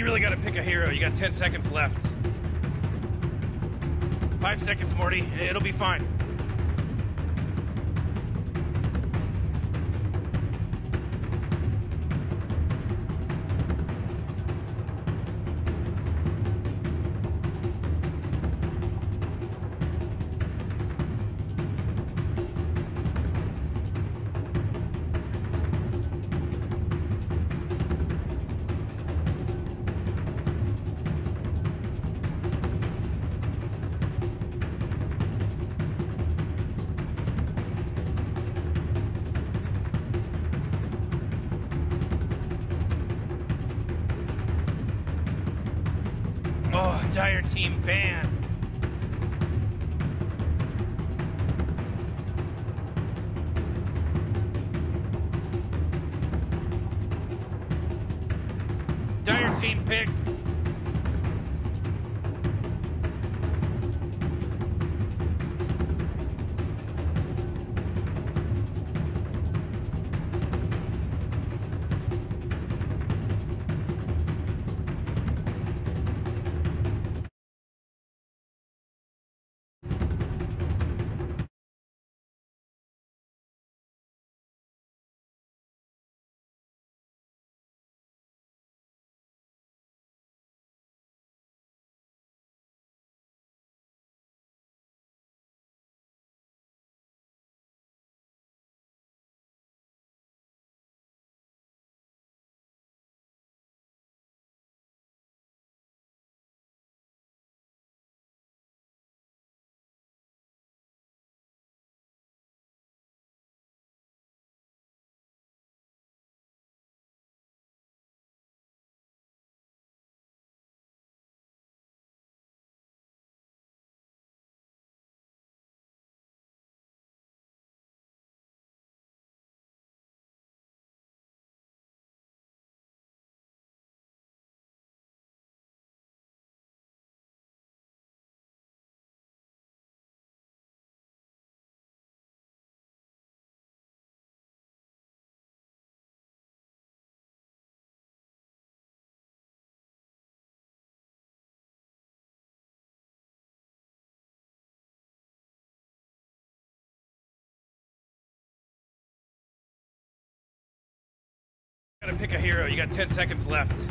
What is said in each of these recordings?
You really gotta pick a hero. You got 10 seconds left. 5 seconds, Morty. It'll be fine. Oh, Dire team banned. Dire team pick. Gotta pick a hero. You got 10 seconds left.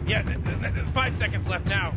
Yeah, 5 seconds left now.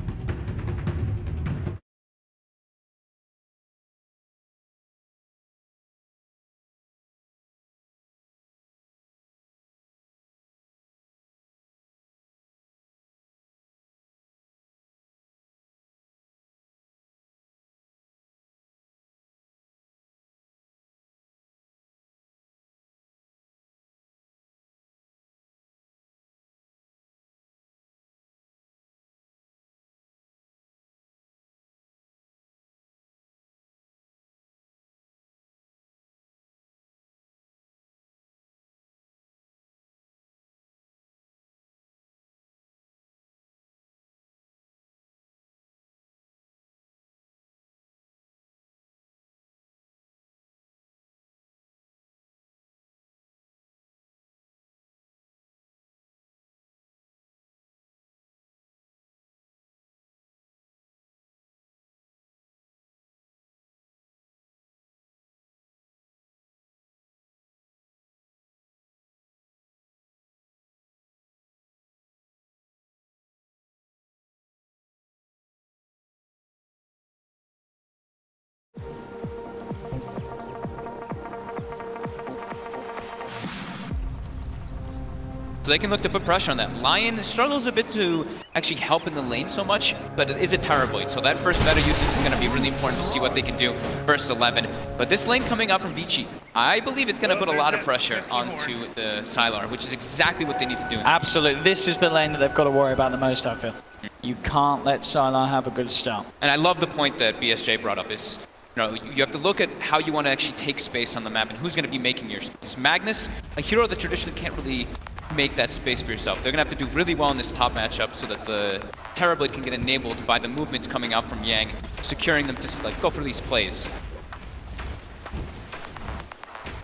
So they can look to put pressure on that. Lion struggles a bit to actually help in the lane so much, but it is a Terrorblade, so that first meta usage is going to be really important to see what they can do versus 11. But this lane coming up from Vici, I believe it's going to put a lot of pressure onto the Sylar, which is exactly what they need to do. Absolutely. This is the lane that they've got to worry about the most, I feel. You can't let Sylar have a good start. And I love the point that BSJ brought up is, you know, you have to look at how you want to actually take space on the map and who's going to be making your space. Magnus, a hero that traditionally can't really make that space for yourself. They're going to have to do really well in this top matchup so that the Terrorblade can get enabled by the movements coming out from Yang, securing them to like go for these plays.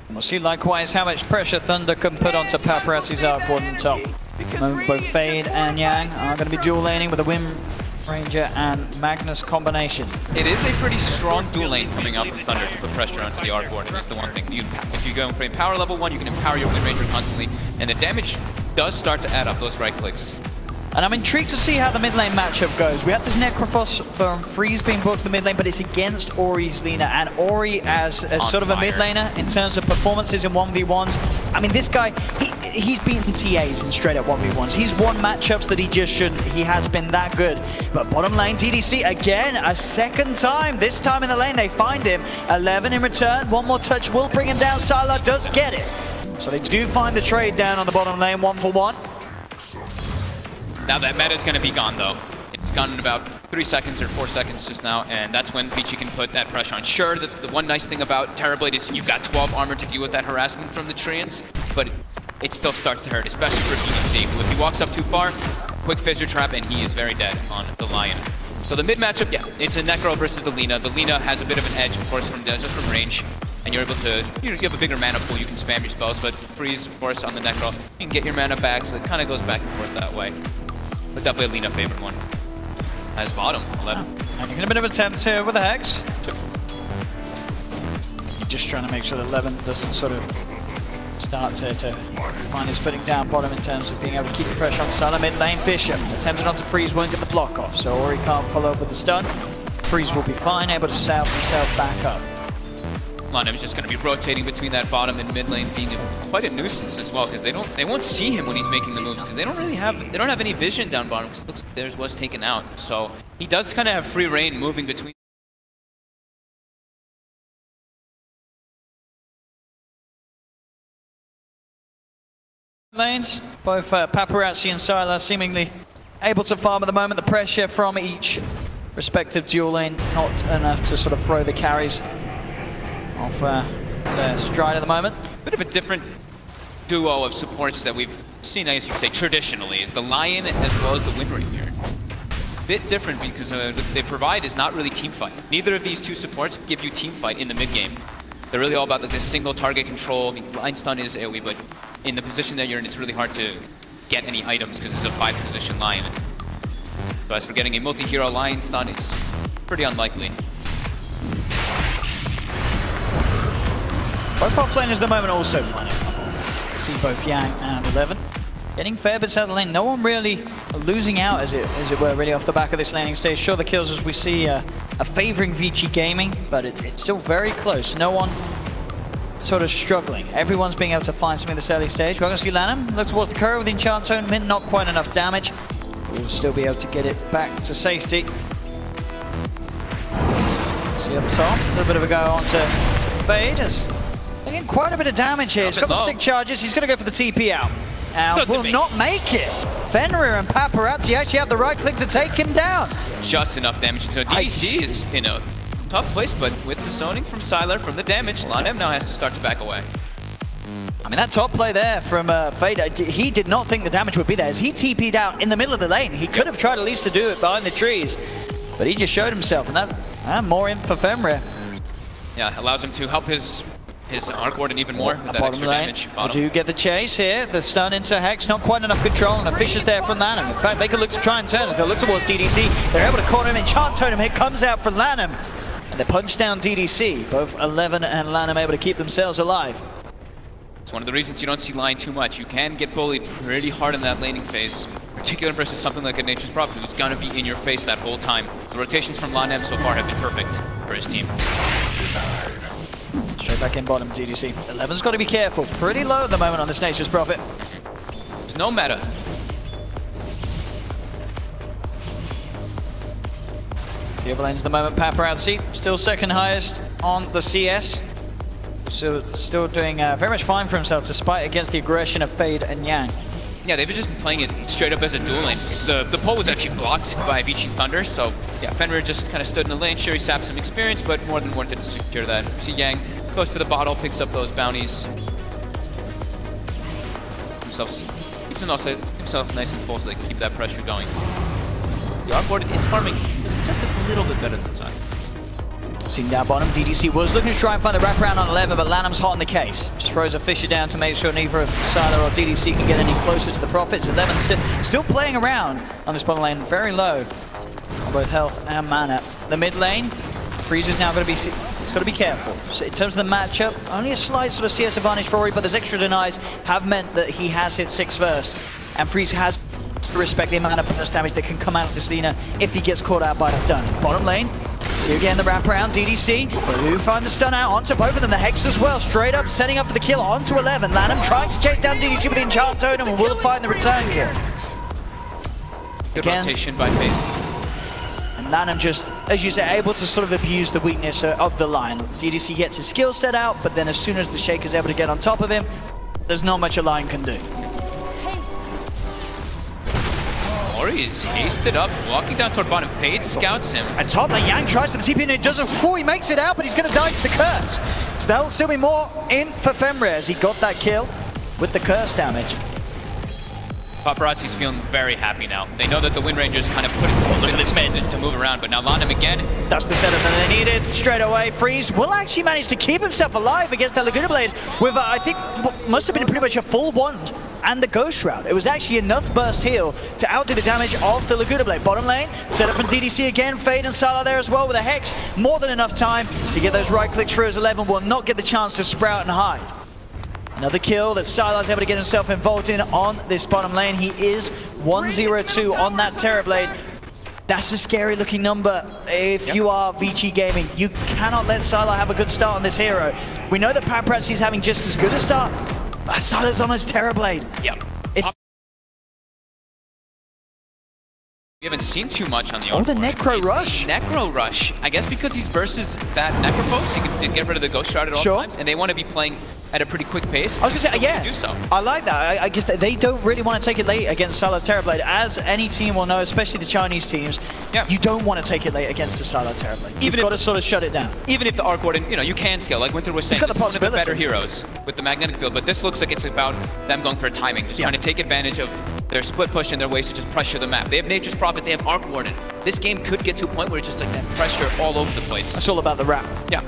We'll see likewise how much pressure Thunder can put onto Paparazzi's outboard on top. Both Fade and Yang are going to be dual laning with a Wind Ranger and Magnus combination. It is a pretty strong dual lane coming out from Thunder to put pressure onto the arc board, and it's the one thing. If you go for Empower level 1, you can empower your Wind Ranger constantly, and the damage does start to add up, those right clicks. And I'm intrigued to see how the mid lane matchup goes. We have this Necrophos from Freeze being brought to the mid lane, but it's against Ori's Lina. And Ori, as sort of a mid laner in terms of performances in 1v1s, I mean, this guy, he's beaten TAs in straight up 1v1s. He's won matchups that he just shouldn't. He has been that good. But bottom lane, DDC, again, a second time. This time in the lane, they find him. 11 in return. One more touch will bring him down. Sylar does get it. So they do find the trade down on the bottom lane, 1-for-1. Now that meta is going to be gone, though. It's gone in about 3 seconds or 4 seconds just now, and that's when Vici can put that pressure on. Sure, the one nice thing about Terrorblade is you've got 12 armor to deal with that harassment from the Treants, but it still starts to hurt, especially for DDC. If he walks up too far, quick fissure trap, and he is very dead on the Lion. So the mid matchup, yeah, it's a Necro versus the Lina. The Lina has a bit of an edge, of course, just from range, and you're able to, you have a bigger mana pool, you can spam your spells, but Freeze, of course, on the Necro, you can get your mana back, so it kind of goes back and forth that way. But definitely a Lina favorite one. As bottom, 11. Making a bit of an attempt here with the Hex. Just trying to make sure that 11 doesn't sort of start to find his footing down bottom in terms of being able to keep the pressure on Sylar. Mid lane, Bishop attempted on to Freeze, won't get the block off, so Ori can't follow up with the stun. Freeze will be fine, able to salve himself back up. Lanem's just going to be rotating between that bottom and mid lane, being quite a nuisance as well, because they won't see him when he's making the moves, because they don't have any vision down bottom, because it looks like theirs was taken out. So he does kind of have free reign moving between. Lanes, both Paparazzi and Sylar seemingly able to farm at the moment. The pressure from each respective dual lane, not enough to sort of throw the carries off their stride at the moment. Bit of a different duo of supports that we've seen, I guess you could say, traditionally, is the Lion as well as the Wind Ranger. Bit different because what they provide is not really team fight. Neither of these two supports give you team fight in the mid game. They're really all about like this single target control. I mean, line stun is AoE, but in the position that you're in, it's really hard to get any items because it's a 5-position Lion. So as for getting a multi-hero Lion stun, it's pretty unlikely. Both off laners at the moment also finding trouble. See both Yang and 11 getting fair bits out of the lane. No one really losing out, as it were, really off the back of this laning stage. Sure, the kills as we see are favoring Vici Gaming, but it's still very close. No one sort of struggling. Everyone's being able to find something this early stage. We're going to see Lanham look towards the courier with Enchant Tone. Mint, not quite enough damage. We'll still be able to get it back to safety. See up top, a little bit of a go on to Fade. Getting quite a bit of damage here. He's got the stick charges. He's going to go for the TP out. And will not make it. Fenrir and Paparazzi actually have the right click to take him down. Just enough damage. So DDC is in a tough place, but with the zoning from Sylar, from the damage, Lanem now has to start to back away. I mean, that top play there from Fade, he did not think the damage would be there. As he TP'd out in the middle of the lane, he could have tried at least to do it behind the trees, but he just showed himself, and that more in for Fenrir. Yeah, allows him to help his Arc Warden even more with that extra damage. They do get the chase here. The stun into Hex, not quite enough control, and the Fisher's there from Lanham. In fact, they could look to try and turn as they look towards DDC. They're able to corner him. Enchant Totem here comes out from Lanham, and they punch down DDC. Both 11 and Lanham able to keep themselves alive. It's one of the reasons you don't see Lion too much. You can get bullied pretty hard in that laning phase, particularly versus something like a Nature's Prophet who's going to be in your face that whole time. The rotations from Lanham so far have been perfect for his team. Straight back in bottom, DDC. 11's got to be careful. Pretty low at the moment on this Nature's Prophet. There's no meta. The other lane's at the moment, Paparazzi, still second highest on the CS. So still doing very much fine for himself despite against the aggression of Fade and Yang. Yeah, they've just been playing it straight up as a dual lane. The pole was actually blocked by Vici Thunder, so yeah, Fenrir just kind of stood in the lane. Sure, he sapped some experience, but more than worth it to secure that. See Yang goes for the bottle, picks up those bounties. Keeps himself nice and full so they can keep that pressure going. The Arc Warden is farming just a little bit better than time. Seen down bottom, DDC was looking to try and find the wraparound on 11, but Lanham's hot on the case. Just throws a Fisher down to make sure neither of Sylar or DDC can get any closer to the Prophets. 11 still playing around on this bottom lane, very low on both health and mana. The mid lane, Freeze is now going to be, it's got to be careful. So in terms of the matchup, only a slight sort of CS advantage for Ori, but those extra denies have meant that he has hit 6 first, and Freeze has to respect the amount of burst damage that can come out of this Lina if he gets caught out by the stun. Bottom lane, see again the wraparound, DDC, who find the stun out onto both of them, the Hex as well, straight up setting up for the kill onto 11. Lanham trying to chase down DDC with the Enchant Totem and will find the return kill. Good rotation by Fate. And Lanham just, as you say, able to sort of abuse the weakness of the line. DDC gets his skill set out, but then as soon as the Shake is able to get on top of him, there's not much a line can do. Ori is hasted up, walking down toward bottom. Fade scouts him. And top lane, Yang tries for the TP and it doesn't. Oh, he makes it out, but he's going to die to the curse. So there'll still be more in for Fenrir as he got that kill with the curse damage. Paparazzi's feeling very happy now. They know that the Wind Ranger's kind of putting this mid to move around, but now Lanham again. That's the setup that they needed. Straight away, Freeze will actually manage to keep himself alive against that Laguna Blade with, I think, what must have been pretty much a full wand and the Ghost Shroud. It was actually enough burst heal to outdo the damage of the Laguna Blade. Bottom lane, set up from DDC again. Fade and Sylar there as well with a Hex. More than enough time to get those right clicks through as 11 will not get the chance to sprout and hide. Another kill that Sylar's able to get himself involved in on this bottom lane. He is 1-0-2 on that Terrorblade. That's a scary looking number if you are Vici Gaming. You cannot let Sylar have a good start on this hero. We know that Paparazzi's having just as good a start. Sylar's on his Terrorblade. Yep. We haven't seen too much on the the Necro Rush. Necro Rush. I guess because he's versus that Necrophos, you can get rid of the Ghost Shroud at all times, and they want to be playing at a pretty quick pace. I was going to say, yeah, do so. I like that. I guess they don't really want to take it late against Sylar's Terrorblade. As any team will know, especially the Chinese teams, you don't want to take it late against the Sylar Terrorblade. You've got to sort of shut it down. Even if the Arc Warden, you can scale, like Winter was saying, this is one of the better heroes with the magnetic field, but this looks like it's about them going for a timing, just trying to take advantage of their split push and their ways to just pressure the map. They have Nature's Prophet, they have Arc Warden. This game could get to a point where it's just like that pressure all over the place. It's all about the wrap. Yeah.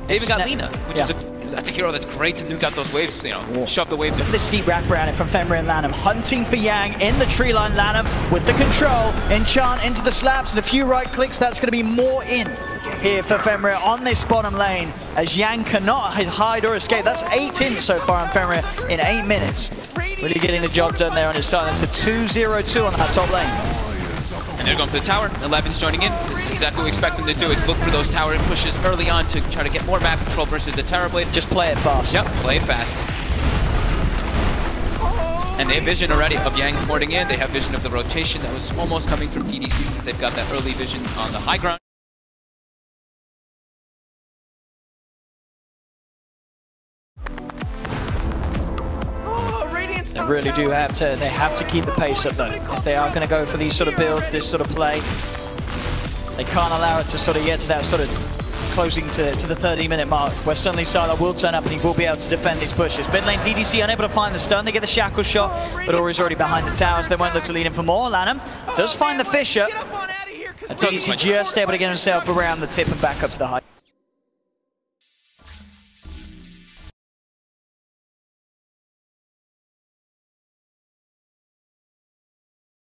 They even got Lina, which is that's a hero that's great to nuke out those waves, shove the waves in. This deep wraparound from Fenrir and Lanham, hunting for Yang in the tree line. Lanham with the control, enchant into the slaps and a few right clicks. That's going to be more in here for Fenrir on this bottom lane as Yang cannot hide or escape. That's 8 in so far on Fenrir in 8 minutes. Really getting the job done there on his side. It's a 2-0-2 on that top lane. And they're going for the tower. 11's joining in. This is exactly what we expect them to do, is look for those tower pushes early on to try to get more map control versus the Terrorblade. Just play it fast. Yep, play it fast. And they have vision already of Yang porting in. They have vision of the rotation that was almost coming from DDC since they've got that early vision on the high ground. They really do have to, they have to keep the pace up though. If they are going to go for these sort of builds, this sort of play, they can't allow it to sort of get to that sort of closing to the 30-minute mark, where suddenly Sylar will turn up and he will be able to defend these pushes. Mid lane, DDC unable to find the stun, they get the shackle shot, but Ori's already behind the towers, they won't look to lead him for more. Lanham does find the Fisher, and DDC just able to get himself around the tip and back up to the high.